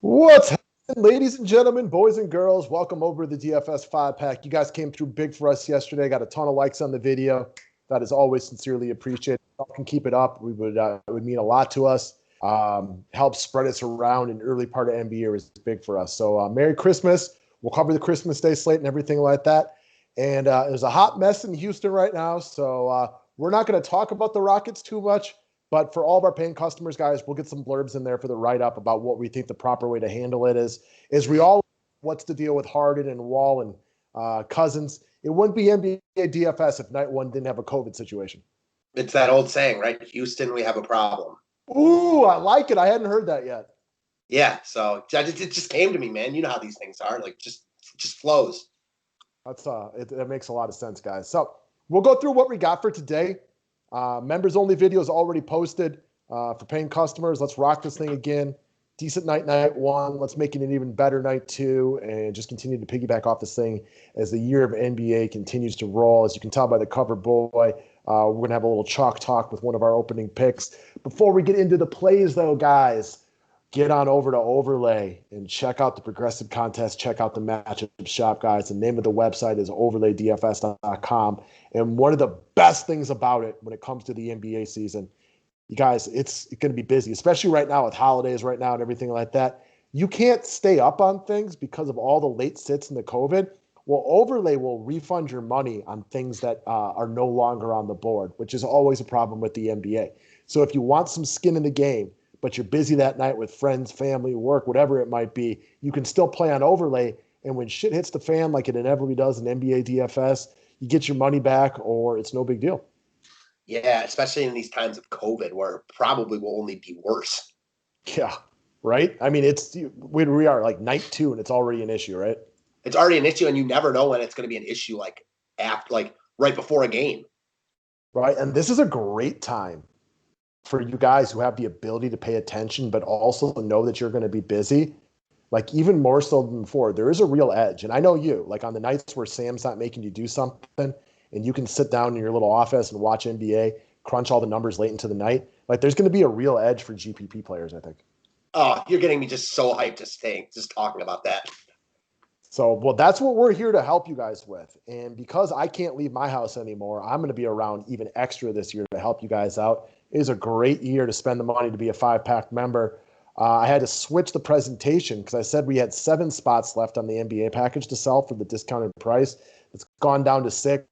What's happening, ladies and gentlemen, boys and girls? Welcome over to the DFS 5-pack. You guys came through big for us yesterday. Got a ton of likes on the video. That is always sincerely appreciated. If you can keep it up, it would mean a lot to us. Help spread us around in early part of NBA is big for us. So Merry Christmas. We'll cover the Christmas Day slate and everything like that. And there's a hot mess in Houston right now. So we're not going to talk about the Rockets too much. But for all of our paying customers, guys, we'll get some blurbs in there for the write-up about what we think the proper way to handle it is. Is we all what's the deal with Harden and Wall and Cousins? It wouldn't be NBA DFS if night one didn't have a COVID situation. It's that old saying, right? Houston, we have a problem. Ooh, I like it. I hadn't heard that yet. Yeah, so it just came to me, man. You know how these things are. Like, just flows. That makes a lot of sense, guys. So we'll go through what we got for today. Members only video is already posted for paying customers. Let's rock this thing again. Decent night one. Let's make it an even better night two, and just continue to piggyback off this thing as the year of NBA continues to roll. As you can tell by the cover boy, we're going to have a little chalk talk with one of our opening picks. Before we get into the plays, though, guys, get on over to Overlay and check out the progressive contest. Check out the matchup shop, guys. The name of the website is overlaydfs.com. And one of the best things about it when it comes to the NBA season, you guys, it's going to be busy, especially right now with holidays right now and everything like that. You can't stay up on things because of all the late sits and the COVID. Well, Overlay will refund your money on things that are no longer on the board, which is always a problem with the NBA. So if you want some skin in the game, but you're busy that night with friends, family, work, whatever it might be, you can still play on Overlay. And when shit hits the fan like it inevitably does in NBA DFS, you get your money back or it's no big deal. Yeah, especially in these times of COVID where it probably will only be worse. Yeah, right? I mean, we are like night two and it's already an issue, right? It's already an issue, and you never know when it's going to be an issue, like right before a game. Right, and this is a great time for you guys who have the ability to pay attention, but also know that you're going to be busy. Like even more so than before, there is a real edge. And I know you, like on the nights where Sam's not making you do something and you can sit down in your little office and watch NBA, crunch all the numbers late into the night. Like there's going to be a real edge for GPP players, I think. Oh, you're getting me just so hyped just talking about that. So, well, that's what we're here to help you guys with. And because I can't leave my house anymore, I'm going to be around even extra this year to help you guys out. It is a great year to spend the money to be a 5-pack member. I had to switch the presentation because I said we had 7 spots left on the NBA package to sell for the discounted price. It's gone down to 6.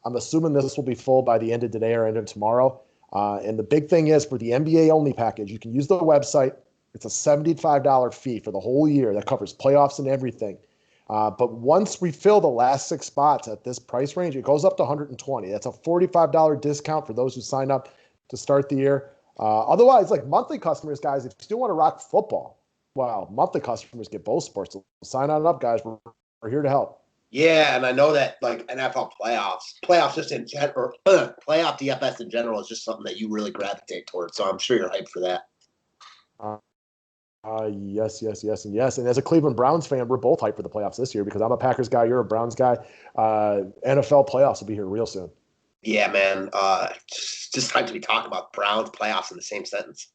I'm assuming this will be full by the end of today or end of tomorrow. And the big thing is for the NBA only package, you can use the website. It's a $75 fee for the whole year. That covers playoffs and everything. But once we fill the last 6 spots at this price range, it goes up to $120. That's a $45 discount for those who sign up to start the year. Otherwise, like monthly customers, guys, if you still want to rock football, wow, monthly customers get both sports. So sign on up, guys. We're here to help. Yeah, and I know that like NFL playoffs just in general, playoff DFS in general is just something that you really gravitate towards. So I'm sure you're hyped for that. Yes, and yes. And as a Cleveland Browns fan, we're both hyped for the playoffs this year because I'm a Packers guy, you're a Browns guy. NFL playoffs will be here real soon. Yeah, man. Just time to be talking about Browns playoffs in the same sentence.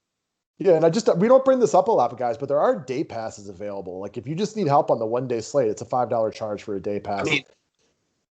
Yeah, and we don't bring this up a lot, guys, but there are day passes available. Like if you just need help on the one-day slate, it's a $5 charge for a day pass. I mean,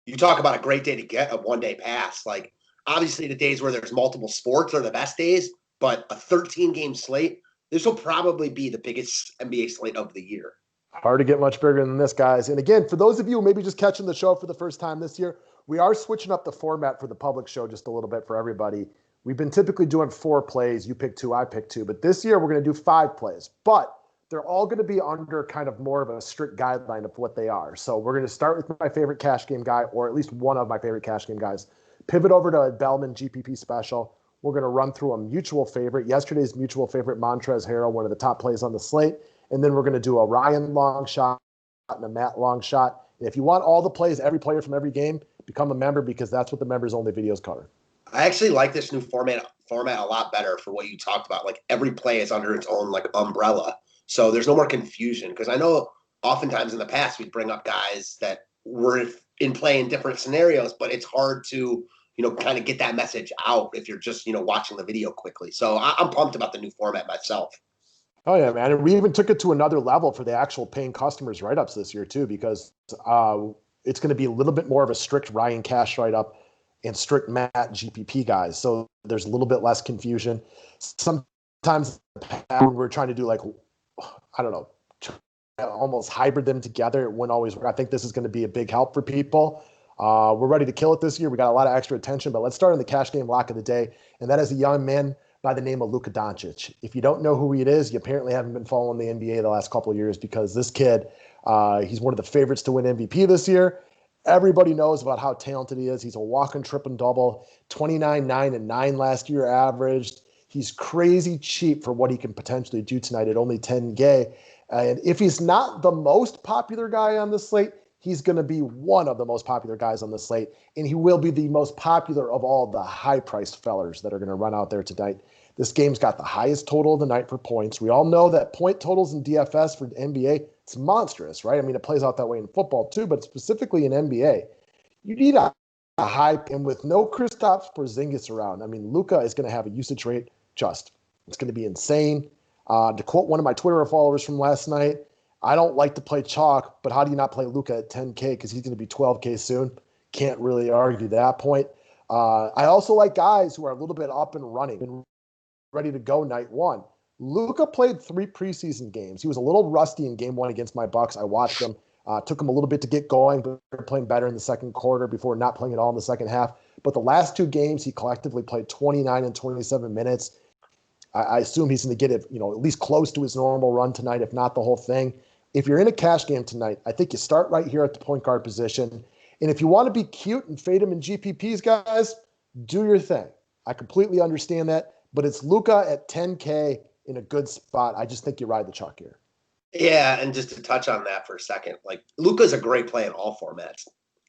you talk about a great day to get a one-day pass. Like obviously the days where there's multiple sports are the best days, but a 13-game slate, this will probably be the biggest NBA slate of the year. Hard to get much bigger than this, guys. And again, for those of you who maybe just catching the show for the first time this year, we are switching up the format for the public show just a little bit for everybody. We've been typically doing 4 plays. You pick 2, I pick 2. But this year, we're going to do 5 plays. But they're all going to be under kind of more of a strict guideline of what they are. So we're going to start with my favorite cash game guy, or at least one of my favorite cash game guys. Pivot over to a Bellman GPP special. We're going to run through a mutual favorite. Yesterday's mutual favorite, Montrezl Harrell, one of the top plays on the slate. And then we're going to do a Ryan long shot and a Matt long shot. And if you want all the plays, every player from every game, become a member because that's what the members only videos cover. I actually like this new format a lot better for what you talked about. Like every play is under its own like umbrella. So there's no more confusion. Because I know oftentimes in the past we'd bring up guys that were in play in different scenarios, but it's hard to, kind of get that message out if you're just, watching the video quickly. So I'm pumped about the new format myself. Oh yeah, man. And we even took it to another level for the actual paying customers write-ups this year too, because it's going to be a little bit more of a strict Ryan Cash write-up and strict Matt GPP guys. So there's a little bit less confusion. Sometimes when we're trying to do like, I don't know, almost hybrid them together, it wouldn't always work. I think this is going to be a big help for people. We're ready to kill it this year. We got a lot of extra attention, but let's start on the cash game lock of the day. And that is a young man by the name of Luka Doncic. If you don't know who he is, you apparently haven't been following the NBA the last couple of years, because this kid, he's one of the favorites to win MVP this year. Everybody knows about how talented he is. He's a walking triple double, 29, 9, and 9 last year averaged. He's crazy cheap for what he can potentially do tonight at only 10K. And if he's not the most popular guy on the slate, he's going to be one of the most popular guys on the slate, and he will be the most popular of all the high-priced fellers that are going to run out there tonight. This game's got the highest total of the night for points. We all know that point totals in DFS for the NBA, it's monstrous, right? I mean, it plays out that way in football too, but specifically in NBA, you need a high, and with no Kristaps Porzingis around, I mean, Luka is going to have a usage rate it's going to be insane. To quote one of my Twitter followers from last night, I don't like to play chalk, but how do you not play Luka at 10K, because he's going to be 12K soon? Can't really argue that point. I also like guys who are a little bit up and running and ready to go night one. Luka played 3 preseason games. He was a little rusty in game 1 against my Bucks. I watched him. Took him a little bit to get going, but they're playing better in the second quarter before not playing at all in the second half. But the last 2 games, he collectively played 29 and 27 minutes. I assume he's going to get it, at least close to his normal run tonight, if not the whole thing. If you're in a cash game tonight, I think you start right here at the point guard position. And if you want to be cute and fade him in GPPs, guys, do your thing. I completely understand that, but it's Luka at 10K in a good spot. I just think you ride the chalk here. Yeah, and just to touch on that for a second, like Luka's a great play in all formats.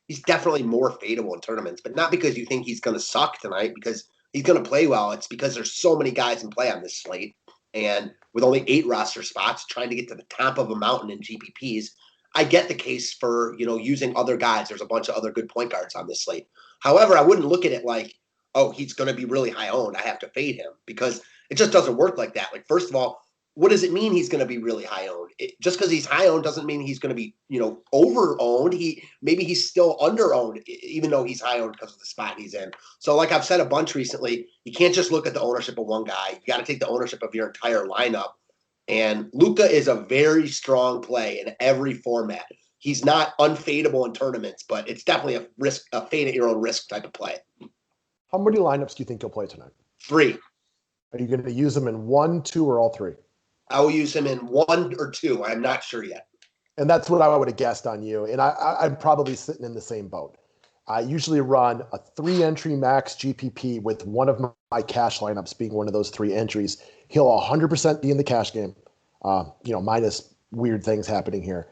He's definitely more fadeable in tournaments, but not because you think he's going to suck tonight, because he's going to play well. It's because there's so many guys in play on this slate. And with only 8 roster spots, trying to get to the top of a mountain in GPPs, I get the case for, using other guys. There's a bunch of other good point guards on this slate. However, I wouldn't look at it like, oh, he's going to be really high owned, I have to fade him, because it just doesn't work like that. Like, first of all, what does it mean he's going to be really high owned? Just because he's high owned doesn't mean he's going to be, over owned. Maybe he's still under owned, even though he's high owned because of the spot he's in. So, like I've said a bunch recently, you can't just look at the ownership of one guy. You got to take the ownership of your entire lineup. And Luka is a very strong play in every format. He's not unfadeable in tournaments, but it's definitely a fade at your own risk type of play. How many lineups do you think he'll play tonight? 3. Are you going to use them in 1, 2, or all 3? I will use him in 1 or 2. I'm not sure yet. And that's what I would have guessed on you. And I'm probably sitting in the same boat. I usually run a 3-entry max GPP with one of my cash lineups being one of those 3 entries. He'll 100% be in the cash game, minus weird things happening here.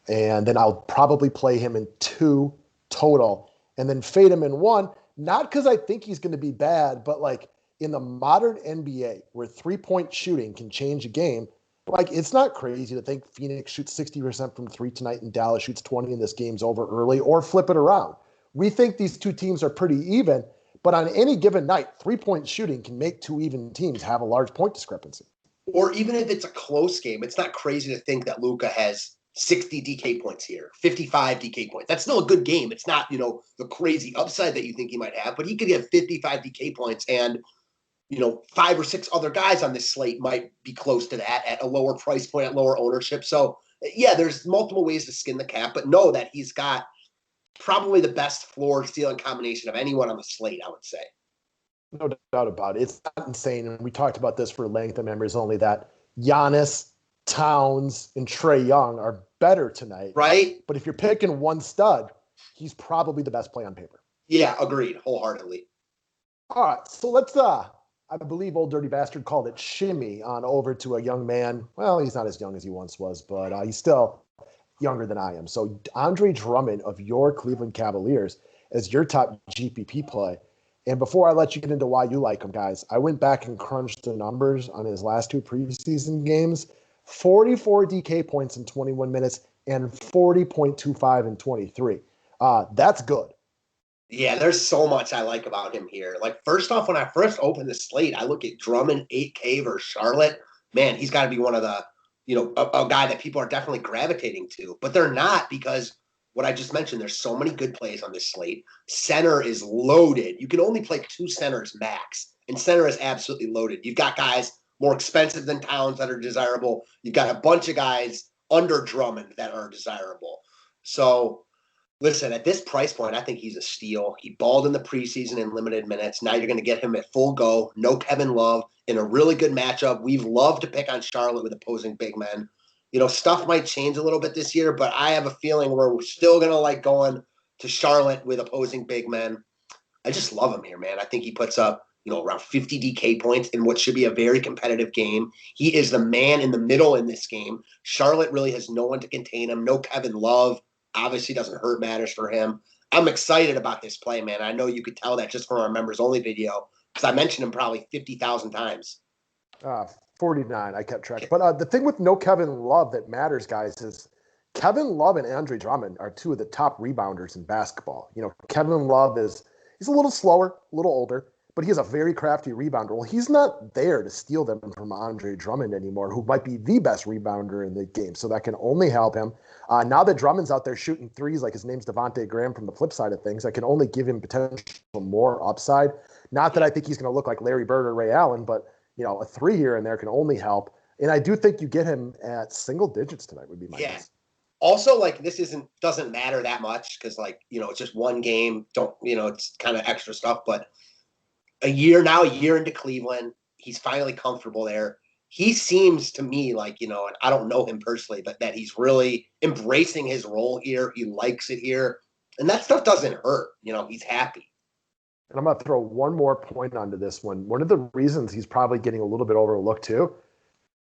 And then I'll probably play him in 2 total and then fade him in 1, not because I think he's going to be bad, but like, in the modern NBA, where 3-point shooting can change a game, like, it's not crazy to think Phoenix shoots 60% from 3 tonight and Dallas shoots 20 and this game's over early, or flip it around. We think these 2 teams are pretty even, but on any given night, 3-point shooting can make 2 even teams have a large point discrepancy. Or even if it's a close game, it's not crazy to think that Luka has 60 DK points here, 55 DK points. That's still a good game. It's not, the crazy upside that you think he might have, but he could get 55 DK points, and 5 or 6 other guys on this slate might be close to that at a lower price point, at lower ownership. So, yeah, there's multiple ways to skin the cat, but know that he's got probably the best floor ceiling combination of anyone on the slate, I would say. No doubt about it. It's not insane. And we talked about this for length of members only, that Giannis, Towns, and Trae Young are better tonight. Right. But if you're picking one stud, he's probably the best play on paper. Yeah, agreed. Wholeheartedly. All right. So let's I believe Old Dirty Bastard called it shimmy on over to a young man. Well, he's not as young as he once was, but he's still younger than I am. So Andre Drummond of your Cleveland Cavaliers as your top GPP play. And before I let you get into why you like him, guys, I went back and crunched the numbers on his last 2 preseason games. 44 DK points in 21 minutes and 40.25 in 23. That's good. Yeah, there's so much I like about him here. Like, first off, when I first opened the slate, I look at Drummond 8K versus Charlotte. man, he's got to be one of the, a guy that people are definitely gravitating to. But they're not, because what I just mentioned, there's so many good plays on this slate. Center is loaded. You can only play 2 centers max, and center is absolutely loaded. You've got guys more expensive than Towns that are desirable. You've got a bunch of guys under Drummond that are desirable. So, listen, at this price point, I think he's a steal. He balled in the preseason in limited minutes. Now you're going to get him at full go. No Kevin Love in a really good matchup. We've loved to pick on Charlotte with opposing big men. Stuff might change a little bit this year, but I have a feeling we're still going to like going to Charlotte with opposing big men. I just love him here, man. I think he puts up, around 50 DK points in what should be a very competitive game. He is the man in the middle in this game. Charlotte really has no one to contain him. No Kevin Love. Obviously doesn't hurt matters for him. I'm excited about this play, man. I know you could tell that just from our members only video, because I mentioned him probably 50,000 times. 49, I kept track. But the thing with no Kevin Love that matters, guys, is Kevin Love and Andre Drummond are 2 of the top rebounders in basketball. Kevin Love he's a little slower, a little older, but he has a very crafty rebounder. Well, he's not there to steal them from Andre Drummond anymore, who might be the best rebounder in the game. So that can only help him. Now that Drummond's out there shooting threes, like his name's Devontae Graham from the flip side of things, that can only give him potential more upside. Not that I think he's going to look like Larry Bird or Ray Allen, but a 3 here and there can only help. And I do think you get him at single digits tonight would be my guess. Also, this doesn't matter that much because, it's just one game. It's kind of extra stuff. But a year into Cleveland, he's finally comfortable there. He seems to me and I don't know him personally, but that he's really embracing his role here. He likes it here. And that stuff doesn't hurt. He's happy. And I'm going to throw one more point onto this one. One of the reasons he's probably getting a little bit overlooked too,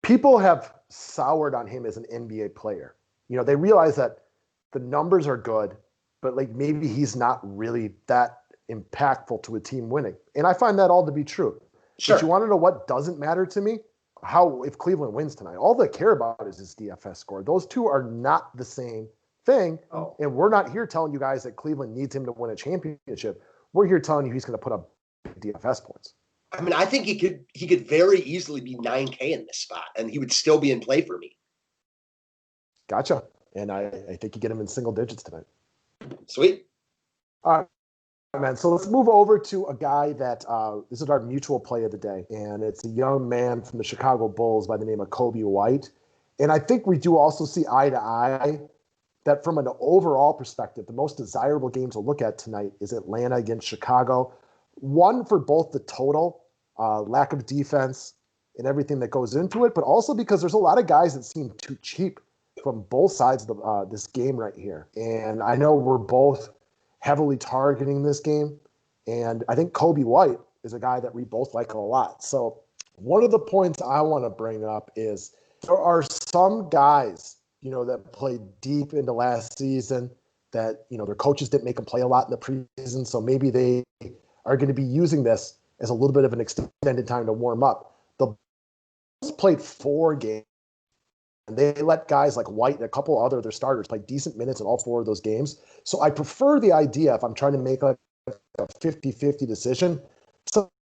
people have soured on him as an NBA player. They realize that the numbers are good, but maybe he's not really that impactful to a team winning. And I find that all to be true. Sure. But you want to know what doesn't matter to me? If Cleveland wins tonight. All they care about is his DFS score. Those two are not the same thing. Oh. And we're not here telling you guys that Cleveland needs him to win a championship. We're here telling you he's going to put up DFS points. I mean, I think he could very easily be 9K in this spot, and he would still be in play for me. Gotcha. And I think you get him in single digits tonight. Sweet. All right, man. So let's move over to a guy that this is our mutual play of the day, and it's a young man from the Chicago Bulls by the name of Coby White. And I think we do also see eye to eye that from an overall perspective, the most desirable game to look at tonight is Atlanta against Chicago. One, for both the total, lack of defense, and everything that goes into it, but also because there's a lot of guys that seem too cheap from both sides of this game right here. And I know we're both heavily targeting this game, and I think Coby White is a guy that we both like a lot. So one of the points I want to bring up is there are some guys that played deep into last season that, their coaches didn't make them play a lot in the preseason. So maybe they are going to be using this as a little bit of an extended time to warm up. The Bulls played 4 games, and they let guys like White and a couple other their starters play decent minutes in all 4 of those games. So I prefer the idea, if I'm trying to make a 50-50 decision,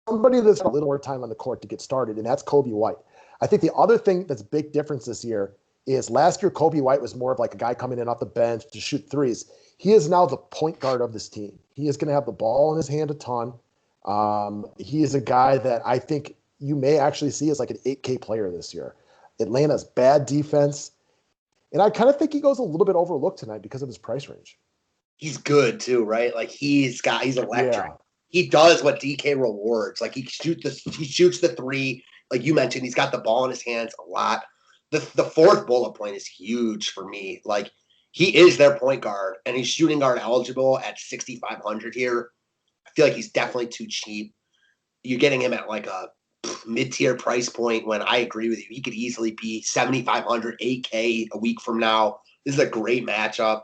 somebody that's got a little more time on the court to get started, and that's Coby White. I think the other thing that's a big difference this year is last year Coby White was more of like a guy coming in off the bench to shoot threes. He is now the point guard of this team. He is going to have the ball in his hand a ton. He is a guy that I think you may actually see as like an 8K player this year. Atlanta's bad defense. And I kind of think he goes a little bit overlooked tonight because of his price range. He's good too, right? He's electric. Yeah. He does what DK rewards. He shoots the three. Like you mentioned, he's got the ball in his hands a lot. The 4th bullet point is huge for me. He is their point guard, and he's shooting guard eligible at 6,500 here. I feel like he's definitely too cheap. You're getting him at a mid-tier price point when I agree with you. He could easily be 7,500, 8K a week from now. This is a great matchup.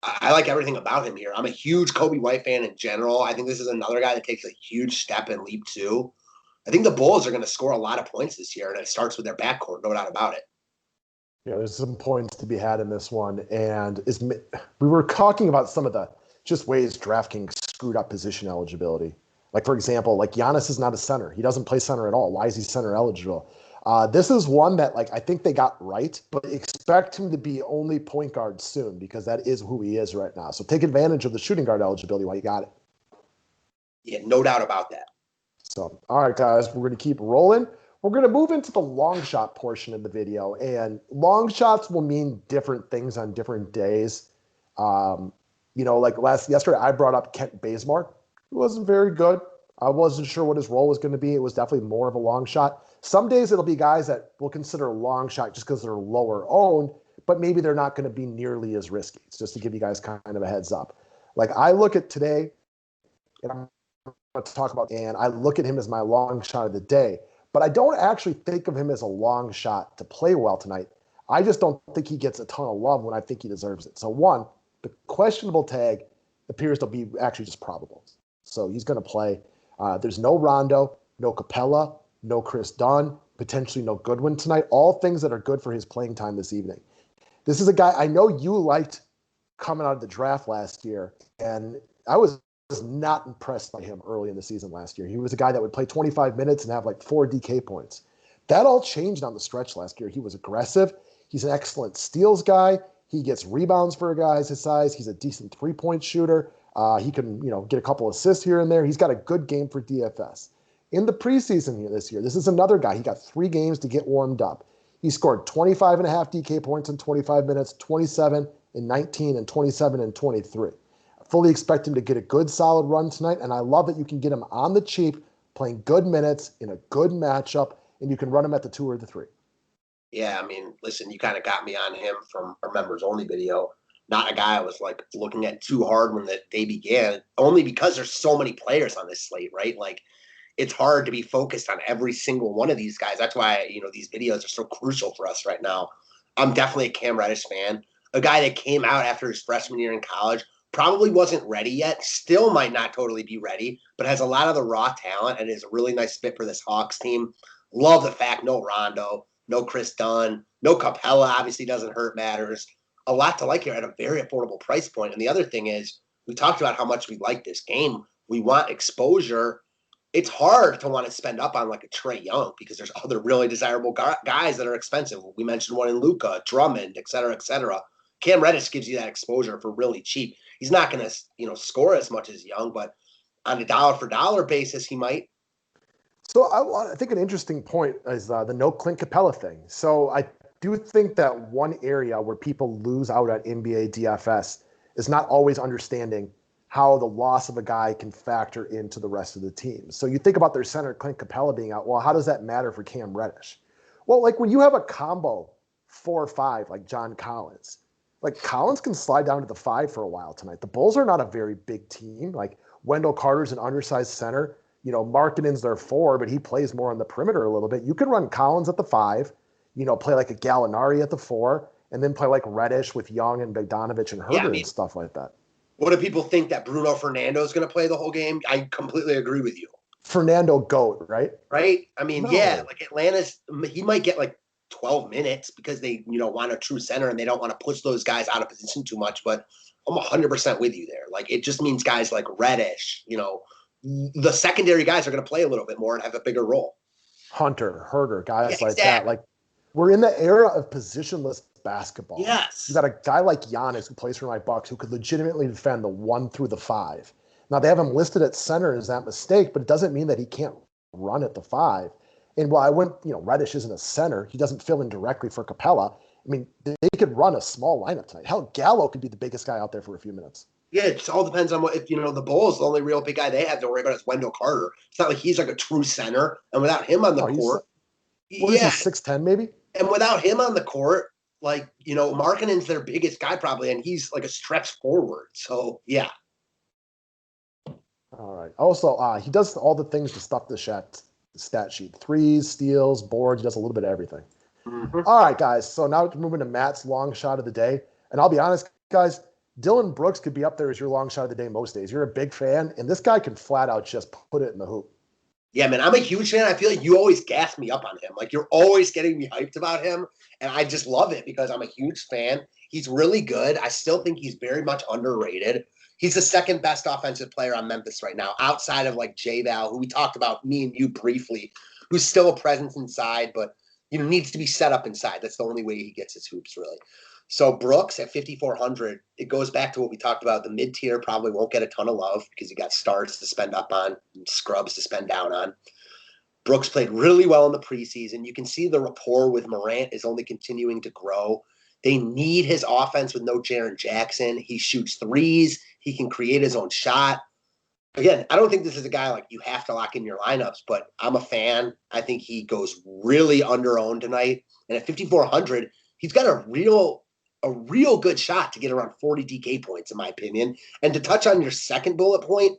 I like everything about him here. I'm a huge Coby White fan in general. I think this is another guy that takes a huge step and leap too. I think the Bulls are going to score a lot of points this year, and it starts with their backcourt, no doubt about it. Yeah, there's some points to be had in this one. And we were talking about some of the just ways DraftKings screwed up position eligibility. For example, Giannis is not a center. He doesn't play center at all. Why is he center eligible? This is one that I think they got right, but expect him to be only point guard soon because that is who he is right now. So take advantage of the shooting guard eligibility while you got it. Yeah, no doubt about that. So, all right, guys, we're going to keep rolling. We're going to move into the long shot portion of the video, and long shots will mean different things on different days. Yesterday, I brought up Kent Bazemore. He wasn't very good. I wasn't sure what his role was going to be. It was definitely more of a long shot. Some days it'll be guys that we'll consider a long shot just because they're lower owned, but maybe they're not going to be nearly as risky. It's just to give you guys kind of a heads up. I look at today, and I'm going to talk about, and I look at him as my long shot of the day, but I don't actually think of him as a long shot to play well tonight. I just don't think he gets a ton of love when I think he deserves it. So one, the questionable tag appears to be actually just probable. So he's going to play. There's no Rondo, no Capella, no Chris Dunn, potentially no Goodwin tonight. All things that are good for his playing time this evening. This is a guy I know you liked coming out of the draft last year, and I was not impressed by him early in the season last year. He was a guy that would play 25 minutes and have 4 DK points. That all changed on the stretch last year. He was aggressive. He's an excellent steals guy. He gets rebounds for guys his size. He's a decent three-point shooter. He can, get a couple assists here and there. He's got a good game for DFS. In the preseason this year, this is another guy. He got 3 games to get warmed up. He scored 25.5 DK points in 25 minutes, 27 in 19, and 27 in 23. I fully expect him to get a good, solid run tonight, and I love that you can get him on the cheap, playing good minutes in a good matchup, and you can run him at the 2 or the 3. Yeah, listen, you kind of got me on him from our members only video. Not a guy I was looking at too hard when the day began, only because there's so many players on this slate, right? It's hard to be focused on every single one of these guys. That's why, these videos are so crucial for us right now. I'm definitely a Cam Reddish fan, a guy that came out after his freshman year in college, probably wasn't ready yet, still might not totally be ready, but has a lot of the raw talent and is a really nice fit for this Hawks team. Love the fact no Rondo, no Chris Dunn, no Capella, obviously doesn't hurt matters. A lot to like here at a very affordable price point. And the other thing is, we talked about how much we like this game. We want exposure. It's hard to want to spend up on a Trae Young because there's other really desirable guys that are expensive. We mentioned one in Luka, Drummond, et cetera, et cetera. Cam Reddish gives you that exposure for really cheap. He's not going to, score as much as Young, but on a dollar-for-dollar basis, he might. So I think an interesting point is the no Clint Capella thing. So I do think that one area where people lose out at NBA DFS is not always understanding how the loss of a guy can factor into the rest of the team. So you think about their center, Clint Capella, being out. Well, how does that matter for Cam Reddish? Well, when you have a combo 4 or 5 like John Collins, Collins can slide down to the 5 for a while tonight. The Bulls are not a very big team. Wendell Carter's an undersized center. Markkanen's their 4, but he plays more on the perimeter a little bit. You can run Collins at the 5, play a Gallinari at the 4, and then play Reddish with Young and Bogdanovich and Herter and stuff like that. What do people think, that Bruno Fernando is going to play the whole game? I completely agree with you. Fernando GOAT, right? Right? No. Yeah, Atlanta's, he might get 12 minutes because they, want a true center and they don't want to push those guys out of position too much. But I'm 100% with you there. It just means guys like Reddish, the secondary guys are going to play a little bit more and have a bigger role. Hunter, Herter, guys like that. We're in the era of positionless basketball. Yes. You got a guy like Giannis who plays for my Bucks who could legitimately defend the 1 through the 5. Now they have him listed at center as that mistake, but it doesn't mean that he can't run at the 5. And while Reddish isn't a center, he doesn't fill in directly for Capella. They could run a small lineup tonight. Hell, Gallo could be the biggest guy out there for a few minutes. Yeah, it all depends on if the Bulls, the only real big guy they have to worry about is Wendell Carter. It's not like he's a true center. And without him on the court. What is he, 6'10" maybe? And without him on the court, Markkanen's their biggest guy probably, and he's a stretch forward. So, yeah. All right. Also, he does all the things to stuff the stat sheet. 3s, steals, boards. He does a little bit of everything. Mm-hmm. All right, guys. So now we're moving to Matt's long shot of the day. And I'll be honest, guys, Dillon Brooks could be up there as your long shot of the day most days. You're a big fan, and this guy can flat out just put it in the hoop. Yeah, man, I'm a huge fan. I feel like you always gas me up on him. You're always getting me hyped about him, and I just love it because I'm a huge fan. He's really good. I still think he's very much underrated. He's the second best offensive player on Memphis right now, outside of J-Val, who we talked about, me and you briefly, who's still a presence inside, but needs to be set up inside. That's the only way he gets his hoops, really. So Brooks at 5,400, it goes back to what we talked about. The mid-tier probably won't get a ton of love because you got stars to spend up on and scrubs to spend down on. Brooks played really well in the preseason. You can see the rapport with Morant is only continuing to grow. They need his offense with no Jaren Jackson. He shoots threes. He can create his own shot. Again, I don't think this is a guy like you have to lock in your lineups, but I'm a fan. I think he goes really under-owned tonight. And at 5,400, he's got a real good shot to get around 40 DK points, in my opinion. And to touch on your second bullet point,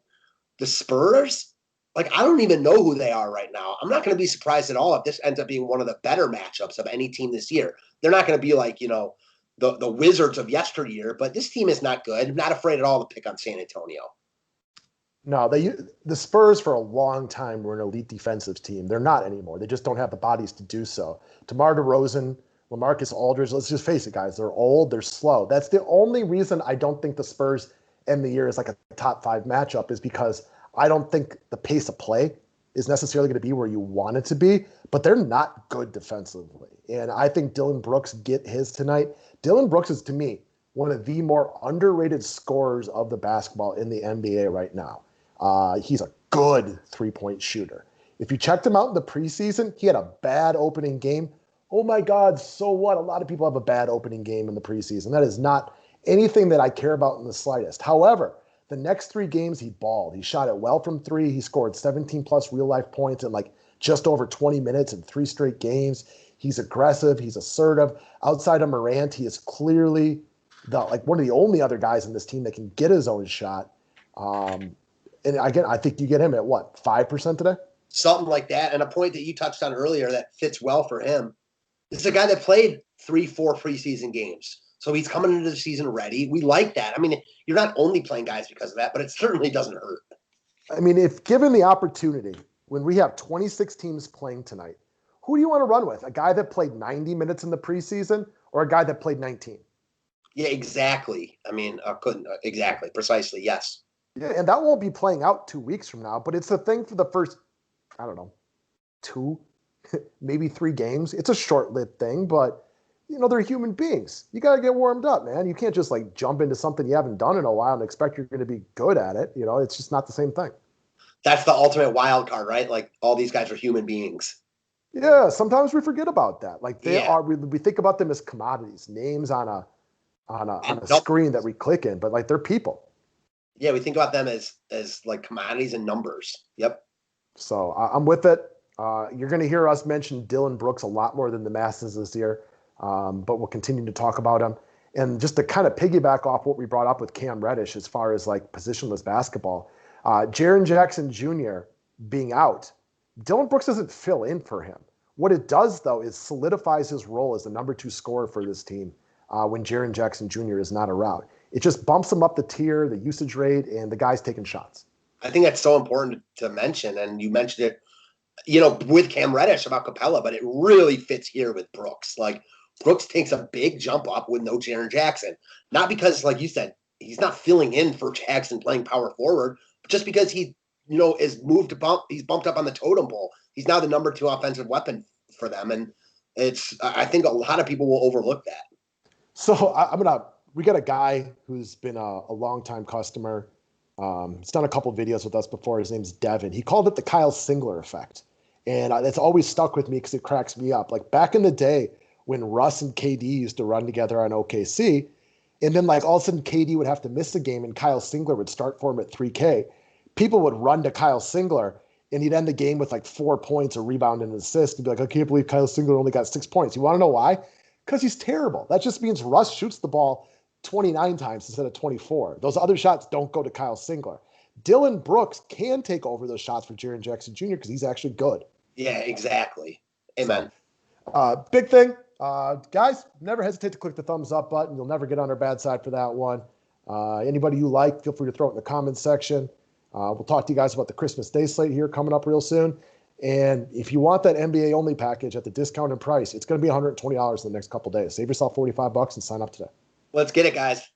the Spurs, like, I don't even know who they are right now. I'm not going to be surprised at all if this ends up being one of the better matchups of any team this year. They're not going to be like, the Wizards of yesteryear, but this team is not good. I'm not afraid at all to pick on San Antonio. No, the Spurs for a long time were an elite defensive team. They're not anymore. They just don't have the bodies to do so. DeMar DeRozan, LaMarcus Aldridge, let's just face it, guys. They're old. They're slow. That's the only reason I don't think the Spurs end the year is like a top 5 matchup, is because I don't think the pace of play is necessarily going to be where you want it to be, but they're not good defensively. And I think Dillon Brooks get his tonight. Dillon Brooks is, to me, one of the more underrated scorers of the basketball in the NBA right now. He's a good three-point shooter. If you checked him out in the preseason, he had a bad opening game. Oh my God, so what? A lot of people have a bad opening game in the preseason. That is not anything that I care about in the slightest. However, the next 3 games he balled. He shot it well from 3. He scored 17 plus real-life points in like just over 20 minutes in 3 straight games. He's aggressive. He's assertive. Outside of Morant, he is clearly one of the only other guys in this team that can get his own shot. And again, I think you get him at what, 5% today? Something like that. And a point that you touched on earlier that fits well for him. This is a guy that played 3-4 preseason games. So he's coming into the season ready. We like that. I mean, you're not only playing guys because of that, but it certainly doesn't hurt. I mean, if given the opportunity, when we have 26 teams playing tonight, who do you want to run with? A guy that played 90 minutes in the preseason or a guy that played 19? Yeah, exactly. I mean, exactly. Precisely. Yes. Yeah, and that won't be playing out 2 weeks from now, but it's a thing for the first, I don't know, 2, maybe 3 games. It's a short-lived thing, but, they're human beings. You got to get warmed up, man. You can't just, jump into something you haven't done in a while and expect you're going to be good at it. It's just not the same thing. That's the ultimate wild card, right? Like, all these guys are human beings. Yeah, sometimes we forget about that. Like, we think about them as commodities, names on a screen that we click in, but, they're people. Yeah, we think about them as like commodities and numbers. Yep. So I'm with it. You're going to hear us mention Dillon Brooks a lot more than the masses this year, but we'll continue to talk about him. And just to kind of piggyback off what we brought up with Cam Reddish as far as positionless basketball, Jaren Jackson Jr. being out, Dillon Brooks doesn't fill in for him. What it does, though, is solidifies his role as the number 2 scorer for this team when Jaren Jackson Jr. is not around. It just bumps him up the tier, the usage rate, and the guy's taking shots. I think that's so important to mention, and you mentioned it, with Cam Reddish about Capella, but it really fits here with Brooks. Like, Brooks takes a big jump up with no Jaren Jackson. Not because, like you said, he's not filling in for Jackson playing power forward, but just because he, is he's bumped up on the totem pole. He's now the number 2 offensive weapon for them, and I think a lot of people will overlook that. So we got a guy who's been a longtime customer. He's done a couple of videos with us before. His name's Devin. He called it the Kyle Singler effect. And that's always stuck with me because it cracks me up. Like back in the day when Russ and KD used to run together on OKC, and then all of a sudden KD would have to miss a game and Kyle Singler would start for him at 3K. People would run to Kyle Singler and he'd end the game with 4 points, a rebound, and an assist. And be like, I can't believe Kyle Singler only got 6 points. You want to know why? Because he's terrible. That just means Russ shoots the ball 29 times instead of 24. Those other shots don't go to Kyle Singler. Dillon Brooks can take over those shots for Jaren Jackson Jr. because he's actually good. Yeah, exactly. Amen. Big thing. Guys, never hesitate to click the thumbs up button. You'll never get on our bad side for that one. Anybody you like, feel free to throw it in the comments section. We'll talk to you guys about the Christmas Day slate here coming up real soon. And if you want that NBA only package at the discounted price, it's going to be $120 in the next couple days. Save yourself $45 and sign up today. Let's get it, guys.